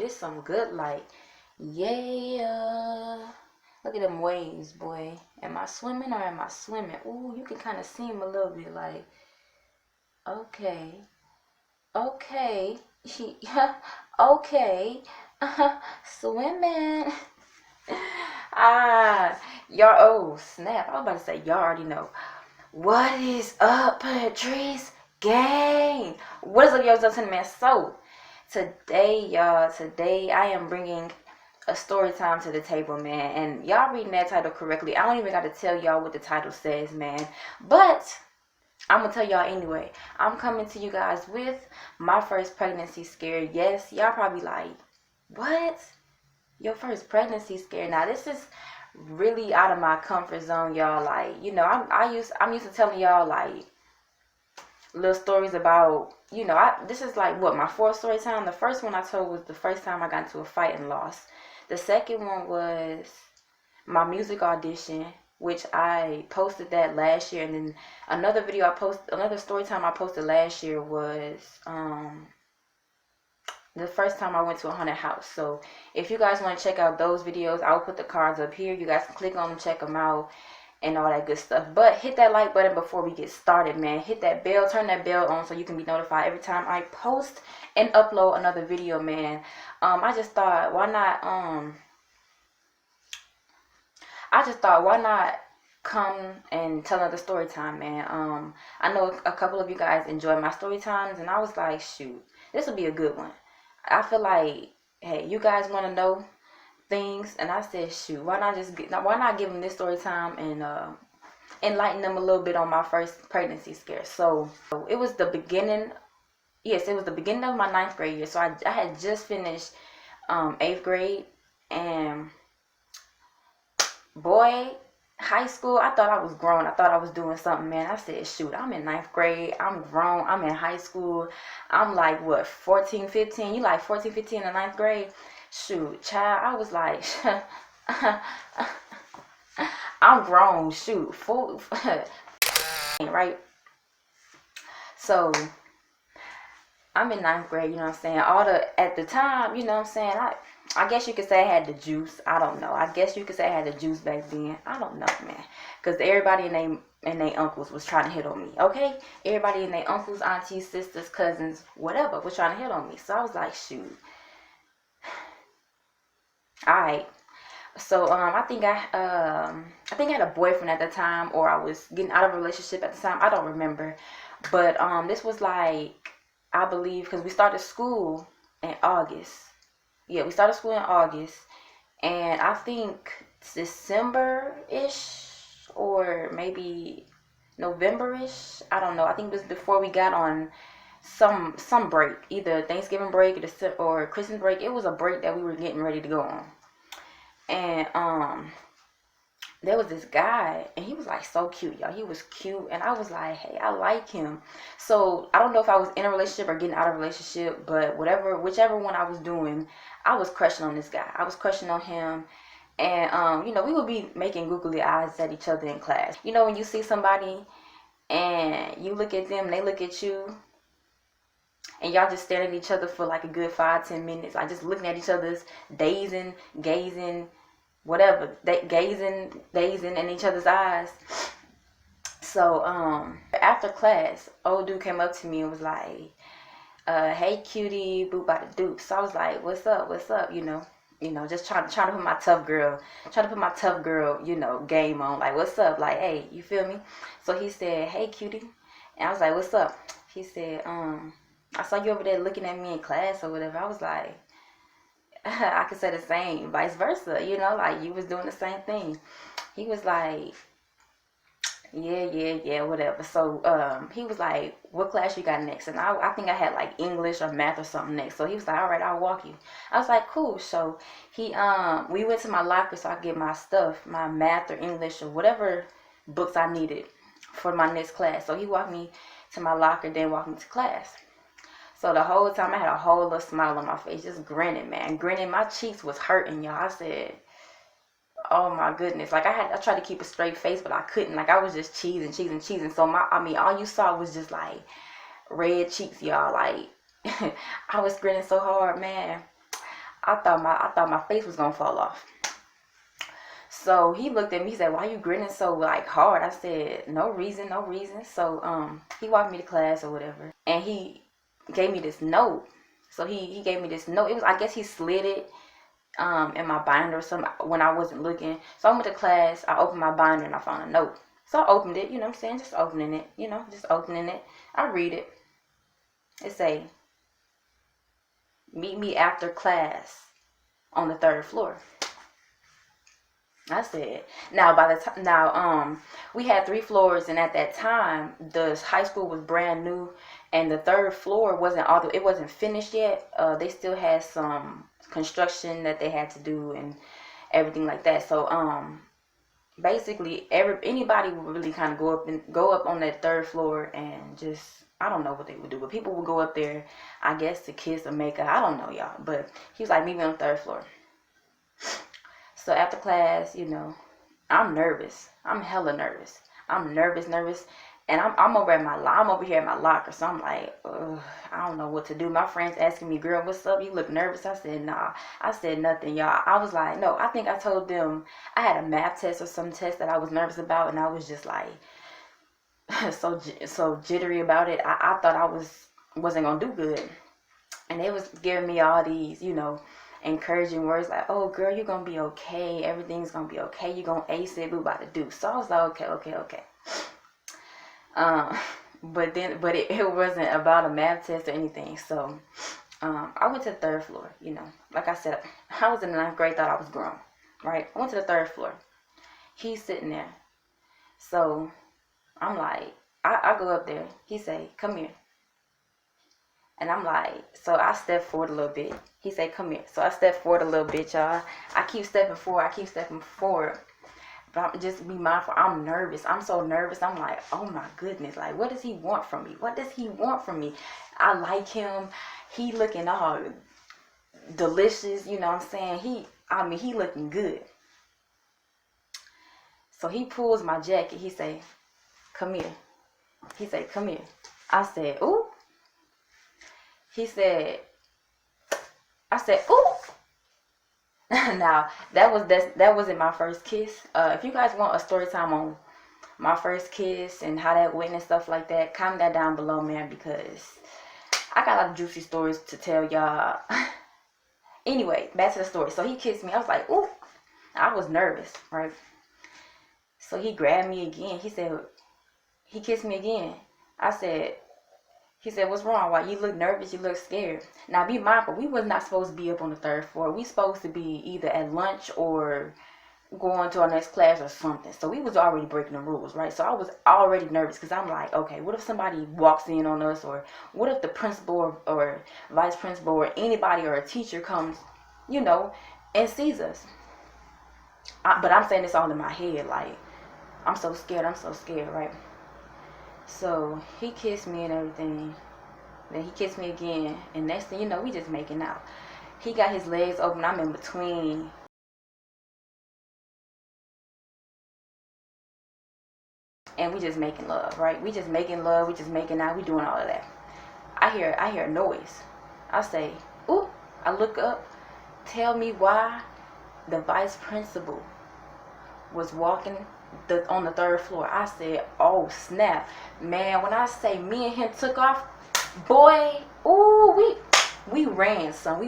It's some good light. Yeah. Look at them waves, boy. Am I swimming or am I swimming? Ooh, you can kind of see them a little bit like, okay. Okay. Okay. Swimming. Y'all, oh, snap. I was about to say, y'all already know. What is up, Patrice gang? What is up, y'all? What's up, man? So, today, y'all, I am bringing a story time to the table, man. And y'all reading that title correctly. I don't even got to tell y'all what the title says, man. But I'm going to tell y'all anyway. I'm coming to you guys with my first pregnancy scare. Yes, y'all probably like, what? Your first pregnancy scare? Now, this is really out of my comfort zone, y'all. Like, you know, I'm used to telling y'all like little stories about, you know, this is like what, my fourth story time. The first one I told was the first time I got into a fight and lost. The second one was my music audition, which I posted that last year. And then another story time I posted last year was the first time I went to a haunted house. So if you guys want to check out those videos, I'll put the cards up here. You guys can click on them, check them out, and all that good stuff. But hit that like button before we get started, man. Hit that bell, turn that bell on so you can be notified every time I post and upload another video, man. I just thought, why not come and tell another story time, man. I know a couple of you guys enjoy my story times, and I was like, shoot, this will be a good one. I feel like, hey, you guys want to know things, and I said, shoot, why not give them this story time and enlighten them a little bit on my first pregnancy scare. So it was the beginning. Yes, it was the beginning of my 9th grade year. So I had just finished 8th grade, and boy, high school, I thought I was grown. I thought I was doing something, man. I said, shoot, I'm in 9th grade. I'm grown. I'm in high school. I'm like, what, 14, 15? You like 14, 15 in 9th grade? Shoot, child, I was like, I'm grown. Shoot, full, right? So I'm in 9th grade, you know what I'm saying? At the time, you know what I'm saying? I guess you could say I had the juice. I don't know. I guess you could say I had the juice back then. I don't know, man. Because everybody and they uncles was trying to hit on me, okay? Everybody and their uncles, aunties, sisters, cousins, whatever, was trying to hit on me. So I was like, shoot. Alright. So I think I had a boyfriend at the time, or I was getting out of a relationship at the time. I don't remember. But this was like, I believe, because we started school in August. Yeah, we started school in August, and I think December-ish or maybe November-ish. I don't know. I think it was before we got on some break, either Thanksgiving break or Christmas break. It was a break that we were getting ready to go on, and there was this guy, and he was like so cute, y'all. He was cute, and I was like, hey, I like him. So I don't know if I was in a relationship or getting out of a relationship, but whichever one I was doing, I was crushing on this guy. I was crushing on him, and you know, we would be making googly eyes at each other in class. You know, when you see somebody and you look at them, they look at you, and y'all just staring at each other for like a good 5-10 minutes, like just looking at each other's gazing, whatever, gazing in each other's eyes. So after class, old dude came up to me and was like, hey cutie, boo by the dude. So I was like, what's up, you know, just trying to put my tough girl, you know, game on, like, what's up, like, hey, you feel me? So he said, hey cutie, and I was like, what's up? He said, I saw you over there looking at me in class or whatever. I was like, I could say the same, vice versa, you know, like you was doing the same thing. He was like, yeah, whatever. So he was like, what class you got next? And I think I had like English or math or something next. So he was like, all right, I'll walk you. I was like, cool. So we went to my locker so I could get my stuff, my math or English or whatever books I needed for my next class. So he walked me to my locker, then walked me to class. So the whole time I had a whole little smile on my face, just grinning, man. Grinning. My cheeks was hurting, y'all. I said, oh my goodness. Like I tried to keep a straight face, but I couldn't. Like I was just cheesing. So all you saw was just like red cheeks, y'all. Like I was grinning so hard, man. I thought my face was gonna fall off. So he looked at me, he said, "Why you grinning so like hard?" I said, "No reason, no reason." So he walked me to class or whatever, and he gave me this note. So he gave me this note. It was, I guess he slid it in my binder or something when I wasn't looking. So I went to class, I opened my binder and I found a note. So I opened it, you know what I'm saying? Just opening it, you know, just opening it. I read it. It say, "Meet me after class on the 3rd floor." I said, now by the time we had 3 floors, and at that time the high school was brand new, and the 3rd floor it wasn't finished yet. They still had some construction that they had to do and everything like that. So basically anybody would really kind of go up on that 3rd floor and just, I don't know what they would do, but people would go up there, I guess, to kiss or make up. I don't know, y'all. But he was like, "Meet me on the 3rd floor." So after class, you know, I'm nervous. I'm hella nervous. I'm nervous, and I'm over here at my locker. So I'm like, ugh, I don't know what to do. My friends asking me, "Girl, what's up? You look nervous." I said, "Nah." I said nothing, y'all. I was like, no. I think I told them I had a math test or some test that I was nervous about, and I was just like so jittery about it. I thought I wasn't gonna do good, and they was giving me all these, you know, encouraging words like, "Oh girl, you're gonna be okay, everything's gonna be okay, you're gonna ace it, we about to do." So I was like, okay. But it wasn't about a math test or anything. So I went to the 3rd floor. You know, like I said, I was in the 9th grade, thought I was grown, right? I went to the 3rd floor. He's sitting there. So I'm like, I go up there. He say, "Come here." And I'm like, so I step forward a little bit. He said, "Come here." So I step forward a little bit, y'all. I keep stepping forward. But I'm just be mindful. I'm nervous. I'm so nervous. I'm like, oh my goodness. Like, what does he want from me? What does he want from me? I like him. He looking all delicious. You know what I'm saying? He looking good. So he pulls my jacket. He say, "Come here." He say, "Come here." I said, "Ooh." I said, "Ooh." Now that wasn't my first kiss. If you guys want a story time on my first kiss and how that went and stuff like that, comment that down below, man, because I got a lot of juicy stories to tell y'all. Anyway, back to the story. So he kissed me. I was like, "Ooh." I was nervous, right? So he grabbed me again. He kissed me again. He said, "What's wrong? Why you look nervous? You look scared." Now be mindful, we was not supposed to be up on the 3rd floor. We supposed to be either at lunch or going to our next class or something. So we was already breaking the rules, right? So I was already nervous because I'm like, okay, what if somebody walks in on us, or what if the principal or vice principal or anybody or a teacher comes, you know, and sees us? But I'm saying this all in my head, like, I'm so scared, right? So he kissed me and everything. Then he kissed me again. And next thing you know, we just making out. He got his legs open. I'm in between. And we just making love, right? We just making love. We just making out. We doing all of that. I hear a noise. I say, "Ooh." I look up. Tell me why the vice principal was walking on the 3rd floor. I said, "Oh snap." Man, when I say me and him took off, boy, ooh, we ran, son.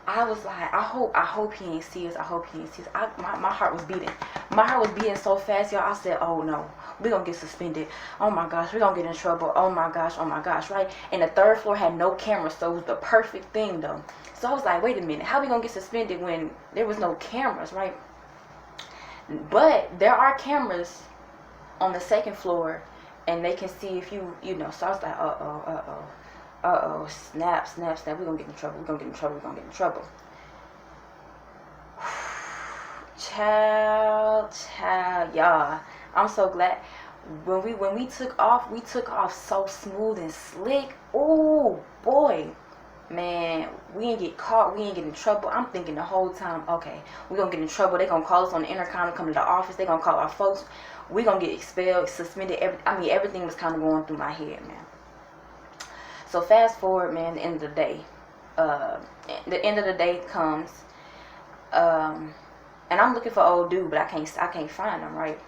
I was like, I hope he ain't see us. I hope he ain't see us. My heart was beating. My heart was beating so fast, y'all. I said, "Oh no, we gonna get suspended. Oh my gosh, we gonna get in trouble. Oh my gosh, right?" And the 3rd floor had no cameras, so it was the perfect thing though. So I was like, wait a minute, how we gonna get suspended when there was no cameras, right? But there are cameras on the 2nd floor, and they can see if you know. So I was like, snap. We're gonna get in trouble. Child, y'all. I'm so glad when we took off so smooth and slick. Oh boy. Man, we ain't get caught. We ain't get in trouble. I'm thinking the whole time, okay, we gonna get in trouble. They gonna call us on the intercom to come to the office. They gonna call our folks. We gonna get expelled, suspended. Everything was kind of going through my head, man. So fast forward, man, the end of the day, uh, the end of the day comes, and I'm looking for old dude, but I can't find him, right?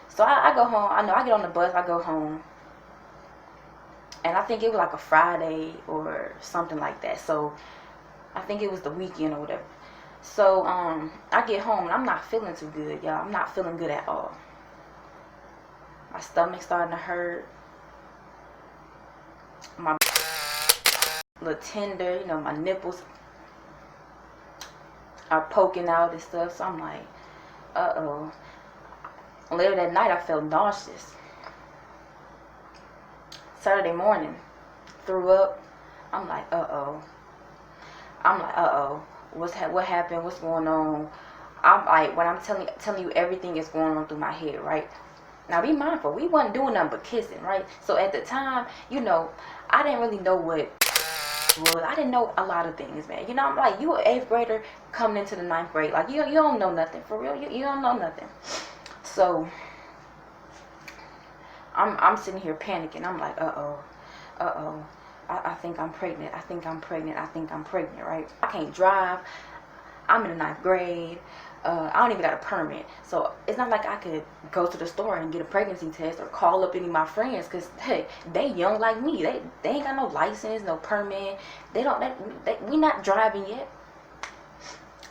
So I go home. I know I get on the bus. I go home, and I think it was like a Friday or something like that. So I think it was the weekend or whatever. So I get home and I'm not feeling too good, y'all. I'm not feeling good at all. My stomach's starting to hurt. My little tender, you know, my nipples are poking out and stuff. So I'm like, uh-oh. Later that night I felt nauseous. Saturday morning, threw up. I'm like, uh-oh. What happened? What's going on? I'm like, when I'm telling you everything is going on through my head, right? Now be mindful, we wasn't doing nothing but kissing, right? So at the time, you know, I didn't really know what was. I didn't know a lot of things, man. You know, I'm like, you an 8th grader coming into the 9th grade. Like, you don't know nothing. For real, you don't know nothing. So I'm sitting here panicking. I'm like, uh-oh. I think I'm pregnant. I think I'm pregnant, right? I can't drive. I'm in the 9th grade. I don't even got a permit. So it's not like I could go to the store and get a pregnancy test or call up any of my friends, because, hey, they young like me. They ain't got no license, no permit. We not driving yet.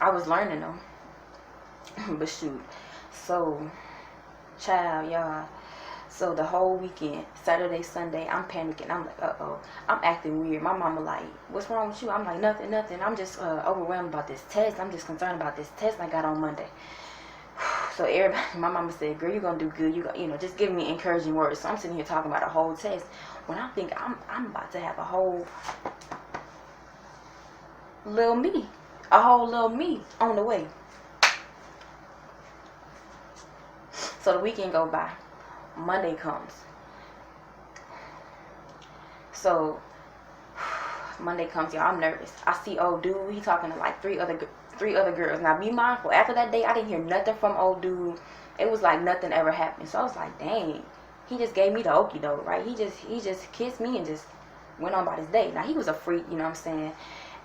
I was learning though. But shoot. So, child, y'all. So the whole weekend, Saturday, Sunday, I'm panicking. I'm like, uh-oh. I'm acting weird. My mama like, what's wrong with you? I'm like, nothing. I'm just overwhelmed about this test. I'm just concerned about this test I got on Monday. So everybody, my mama said, girl, you're going to do good. You know, just give me encouraging words. So I'm sitting here talking about a whole test when I think I'm about to have a whole little me. A whole little me on the way. So the weekend go by. Monday comes. So Monday comes, y'all. I'm nervous. I see old dude. He talking to like three other girls. Now be mindful. After that day, I didn't hear nothing from old dude. It was like nothing ever happened. So I was like, dang. He just gave me the okie doke, right? He just kissed me and just went on about his day. Now he was a freak, you know what I'm saying?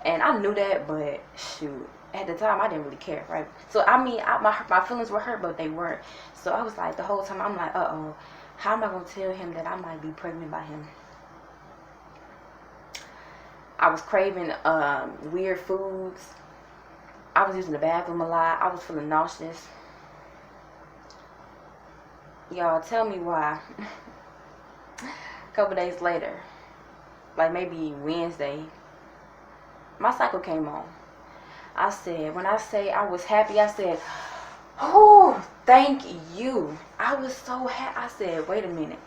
And I knew that, but shoot. At the time, I didn't really care, right? So, I mean, my feelings were hurt, but they weren't. So, I was like, the whole time, I'm like, uh-oh. How am I going to tell him that I might be pregnant by him? I was craving weird foods. I was using the bathroom a lot. I was feeling nauseous. Y'all, tell me why. A couple days later, like maybe Wednesday, my cycle came on. I said, when I say I was happy, I said, oh, thank you. I was so happy. I said, wait a minute.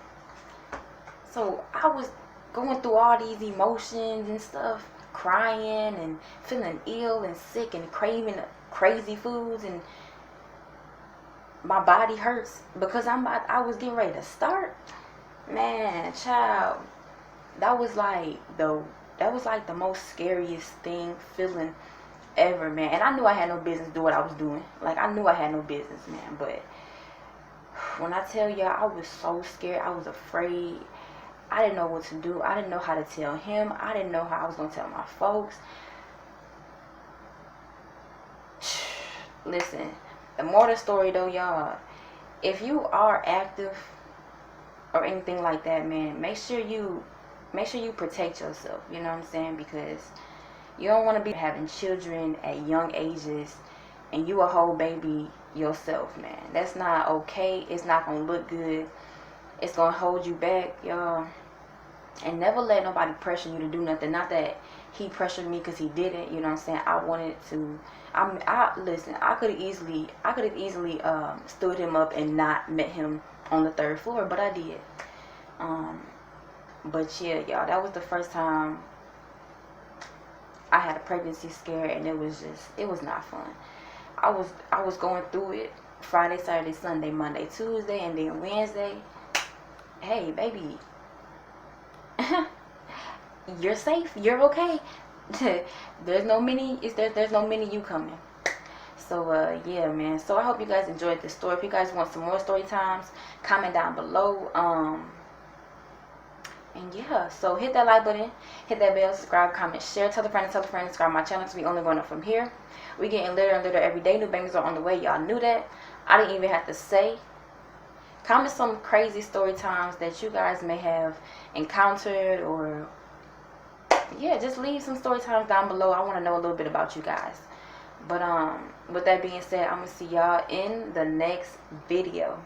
So I was going through all these emotions and stuff, crying and feeling ill and sick and craving crazy foods, and my body hurts because I was getting ready to start. Man, child, that was like the most scariest feeling ever, man. And I knew I had no business doing what I was doing. Like, I knew I had no business, man. But when I tell y'all, I was so scared. I was afraid. I didn't know what to do. I didn't know how to tell him. I didn't know how I was going to tell my folks. Listen, the moral of the story, though, y'all, if you are active or anything like that, man, make sure you protect yourself. You know what I'm saying? Because you don't want to be having children at young ages and you a whole baby yourself, man. That's not okay. It's not going to look good. It's going to hold you back, y'all. And never let nobody pressure you to do nothing. Not that he pressured me because he didn't, you know what I'm saying? I wanted to. Listen, I could have easily stood him up and not met him on the 3rd floor, but I did. But yeah, y'all, that was the first time I had a pregnancy scare, and it was not fun. I was going through it Friday, Saturday, Sunday, Monday, Tuesday, and then Wednesday. Hey, baby, you're safe. You're okay. There's no mini you coming. So yeah, man. So I hope you guys enjoyed this story. If you guys want some more story times, comment down below. And yeah, so hit that like button, hit that bell, subscribe, comment, share, tell a friend, subscribe my channel, because we only going up from here. We getting litter and litter every day. New bangers are on the way. Y'all knew that. I didn't even have to say. Comment some crazy story times that you guys may have encountered, or yeah, just leave some story times down below. I want to know a little bit about you guys. But with that being said, I'm gonna see y'all in the next video.